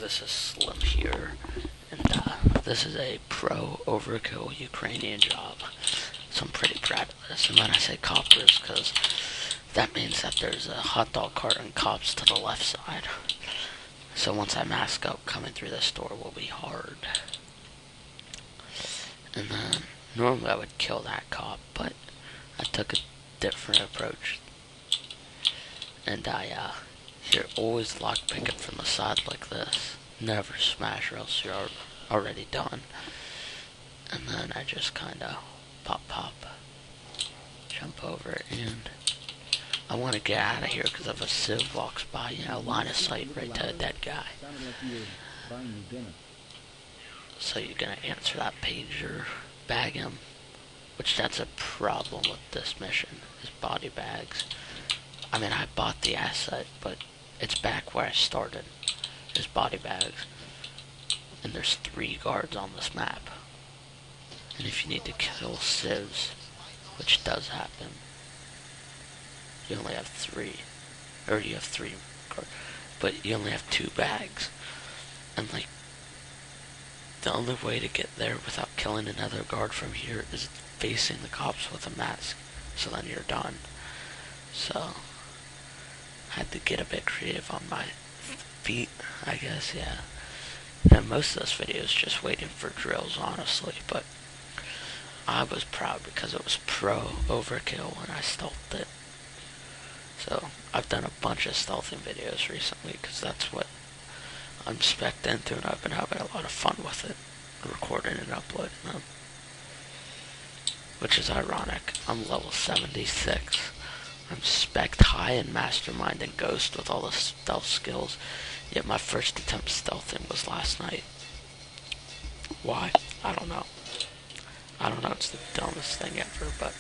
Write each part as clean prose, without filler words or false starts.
this is Slim here, and this is a pro Overkill Ukrainian job, so I'm pretty proud of this. And then I say coppers because that means that there's a hot dog cart and cops to the left side. So once I mask up, coming through this door will be hard. And then normally I would kill that cop, but I took a different approach. And you're always lockpick it from the side like this. Never smash or else you're already done. And then I just kinda pop, jump over, and I want to get out of here because if a civ walks by, line of sight right to a dead guy. So you're gonna answer that pager, bag him, which that's a problem with this mission, is body bags. I mean, I bought the asset, but it's back where I started. There's body bags. And there's 3 guards on this map. And if you need to kill civs, which does happen, you only have 3. Or you have 3 guards. But you only have 2 bags. And like, the only way to get there without killing another guard from here is facing the cops with a mask. So then you're done. So I had to get a bit creative on my feet, I guess, yeah. And most of this video is just waiting for drills, honestly, but I was proud because it was pro Overkill and I stealthed it. So I've done a bunch of stealthing videos recently because that's what I'm spec'd into, and I've been having a lot of fun with it, recording and uploading them. Which is ironic. I'm level 76. I'm spec'd high in Mastermind and Ghost with all the stealth skills, yet my first attempt stealthing was last night. Why? I don't know. It's the dumbest thing ever, but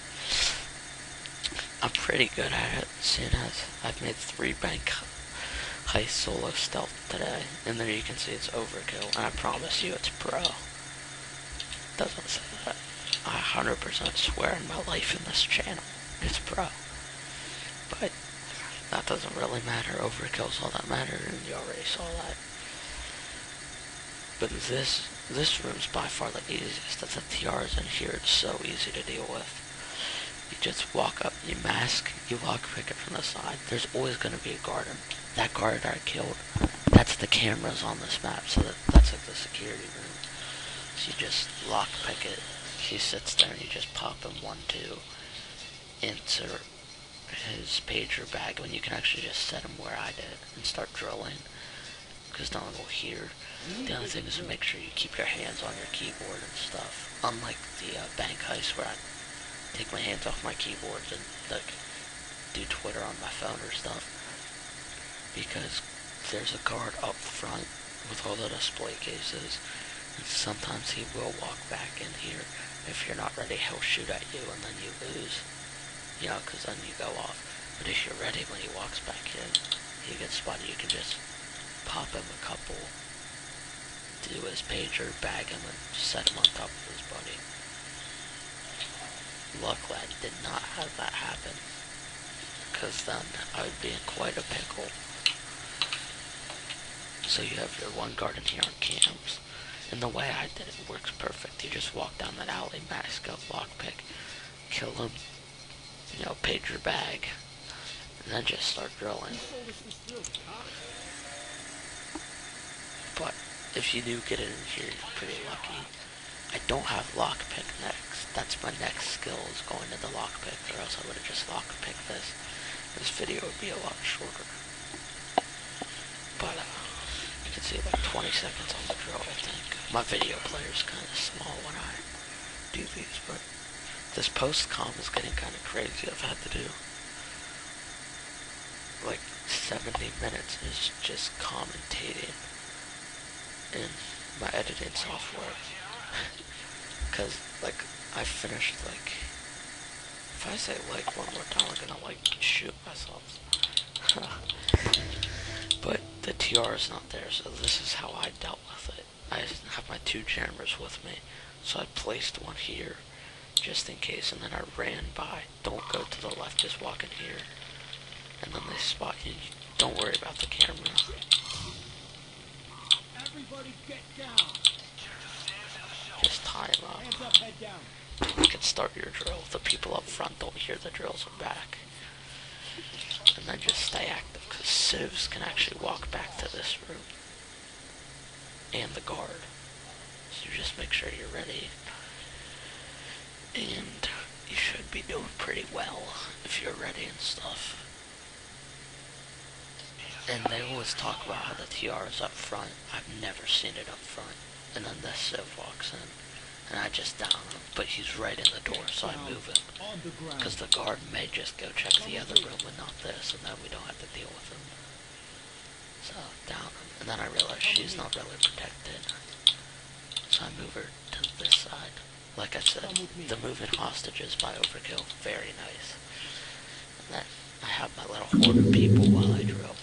I'm pretty good at it, seeing as I've made 3 bank heist solo stealth today, and there you can see it's Overkill, and I promise you it's pro. It doesn't say that. I 100% swear in my life in this channel, it's pro. But that doesn't really matter. Overkill's all that matters, and you already saw that. But this room's by far the easiest. That's the TRs in here. It's so easy to deal with. You just walk up, you mask, you lockpick it from the side. There's always going to be a guard. And that guard I killed, that's the cameras on this map. So that's like the security room. So you just lockpick it. He sits there and you just pop him 1-2. Insert his pager bag when you can actually just set him where I did and start drilling, because no one will hear. The other thing is to make sure you keep your hands on your keyboard and stuff, unlike the bank heist where I take my hands off my keyboards and like do Twitter on my phone or stuff, because there's a guard up front with all the display cases, and sometimes he will walk back in here. If you're not ready, he'll shoot at you and then you lose. Because then you go off. But if you're ready when he walks back in, he gets spotted, you can just pop him a couple, do his pager, bag him, and set him on top of his buddy. Luckily, I did not have that happen, because then I would be in quite a pickle. So you have your 1 guard in here on cams, and the way I did it works perfect. You just walk down that alley, mask up, lockpick, kill him, pager bag, and then just start drilling. But if you do get it in here, you're pretty lucky. I don't have lockpick next. That's my next skill, is going to the lockpick, or else I would have just lockpicked this. This video would be a lot shorter. But you can see like 20 seconds on the drill, I think. My video player is kind of small when I do these, but this post-com is getting kind of crazy. I've had to do like 70 minutes is just commentating in my editing software. Because like I finished like, if I say like one more time I'm gonna like shoot myself. But the TR is not there, so this is how I dealt with it. I have my 2 jammers with me, so I placed one here just in case, and then I ran by. Don't go to the left, just walk in here, and then they spot you. Don't worry about the camera. Just tie him up. You can start your drill. The people up front don't hear the drills are back. And then just stay active, because civs can actually walk back to this room. And the guard. So just make sure you're ready. And you should be doing pretty well if you're ready and stuff. And they always talk about how the TR is up front. I've never seen it up front. And then this civ walks in. And I just down him, but he's right in the door, so I move him. Because the guard may just go check the other room and not this, and then we don't have to deal with him. So, down him. And then I realize she's not really protected. So I move her to this side. Like I said, the moving hostages by Overkill, very nice. And then I have my little horde of people while I drill.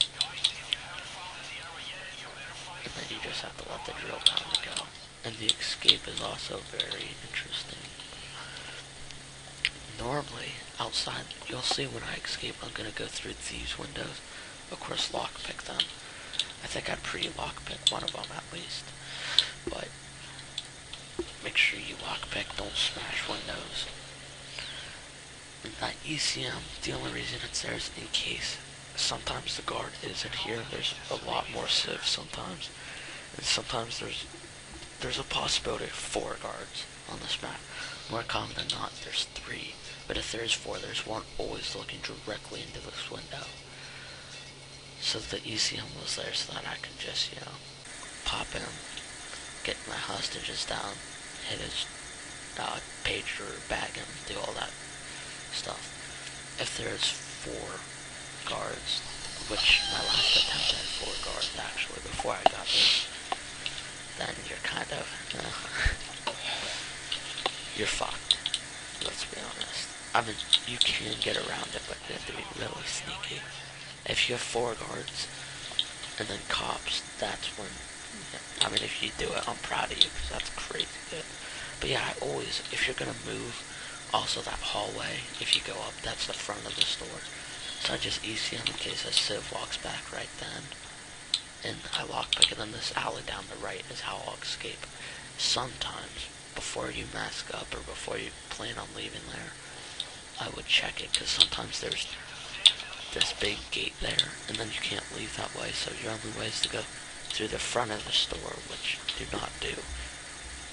And then you just have to let the drill timer go. And the escape is also very interesting. Normally, outside, you'll see when I escape, I'm going to go through these windows. Of course, lockpick them. I think I'd pre-lockpick one of them at least. But make sure you lockpick, don't smash windows. And that ECM, the only reason it's there is in case sometimes the guard isn't here. There's a lot more civs sometimes. And sometimes there's a possibility of 4 guards on this map. More common than not, there's 3. But if there's 4, there's one always looking directly into this window. So the ECM was there so that I could just, pop in, get my hostages down, hit his pager, bag him, do all that stuff. If there's 4 guards, which my last attempt had 4 guards actually before I got this, then you're kind of, you're fucked. Let's be honest. I mean, you can get around it, but you have to be really sneaky. If you have 4 guards, and then cops, that's when, I mean, if you do it, I'm proud of you, because that's crazy good. But yeah, I always, if you're gonna move, also that hallway, if you go up, that's the front of the store. So I just ECM in case a civ walks back right then. And I lockpick, and then this alley down the right is how I'll escape. Sometimes, before you mask up, or before you plan on leaving there, I would check it, because sometimes there's this big gate there, and then you can't leave that way, so your only way is to go through the front of the store, which do not do,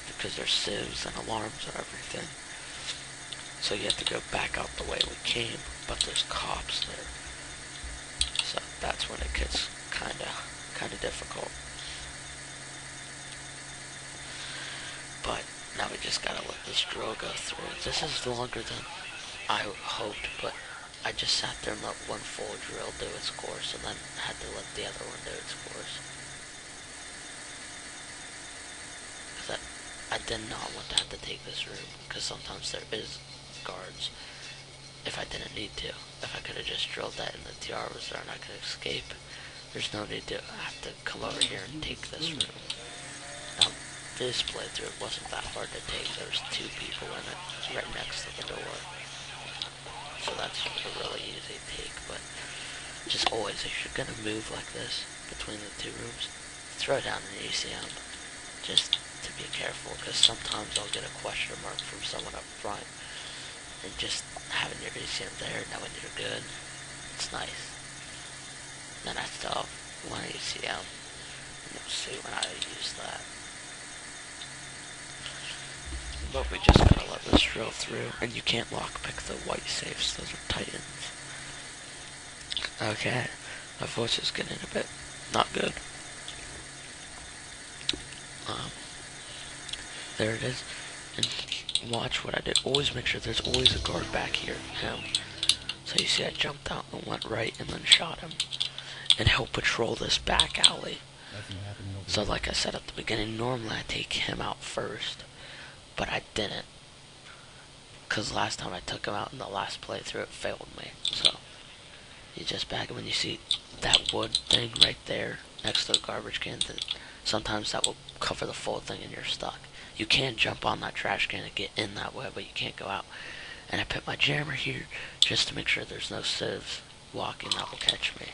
because there's civs and alarms and everything. So you have to go back out the way we came, but there's cops there. So that's when it gets kinda difficult. But now we just gotta let this drill go through. This is longer than I hoped, but I just sat there and let one full drill do its course, and then had to let the other one do its course. Because I did not want to have to take this room, because sometimes there is guards. If I didn't need to, if I could have just drilled that and the TR was there and I could escape, there's no need to have to come over here and take this room. Now, this playthrough wasn't that hard to take. There was 2 people in it, right next to the door. So that's a really easy take, but just always, if you're gonna move like this between the 2 rooms, throw down an ECM, just to be careful, because sometimes I'll get a question mark from someone up front, and just having your ECM there, knowing you're good, it's nice. Then I still have 1 ECM, and you'll see when I use that. But we just gotta let this drill through, and you can't lockpick the white safes, those are titans. Okay, my voice is getting a bit not good. There it is, and watch what I did. Always make sure there's always a guard back here, him. So you see I jumped out and went right and then shot him. And he'll patrol this back alley. So like I said at the beginning, normally I take him out first, but I didn't. Because last time I took him out in the last playthrough, it failed me. So you just back him when you see that wood thing right there next to the garbage can. Sometimes that will cover the full thing and you're stuck. You can jump on that trash can and get in that way, but you can't go out. And I put my jammer here just to make sure there's no civs walking that will catch me.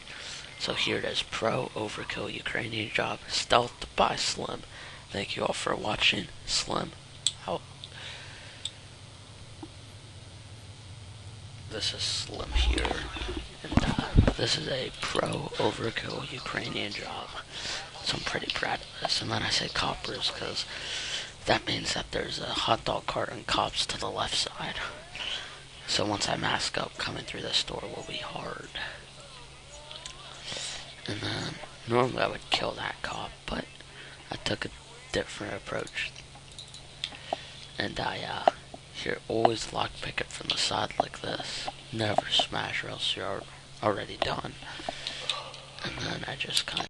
So here it is, Pro Overkill Ukrainian Job, Stealth by Slim. Thank you all for watching. Slim out. This is Slim here, and this is a Pro Overkill Ukrainian Job. So I'm pretty proud of this. And then I say coppers because that means that there's a hot dog cart and cops to the left side. So once I mask up, coming through this door will be hard. And then normally I would kill that cop, but I took a different approach. And I here always lockpick it from the side like this. Never smash or else you're already done. And then I just kind of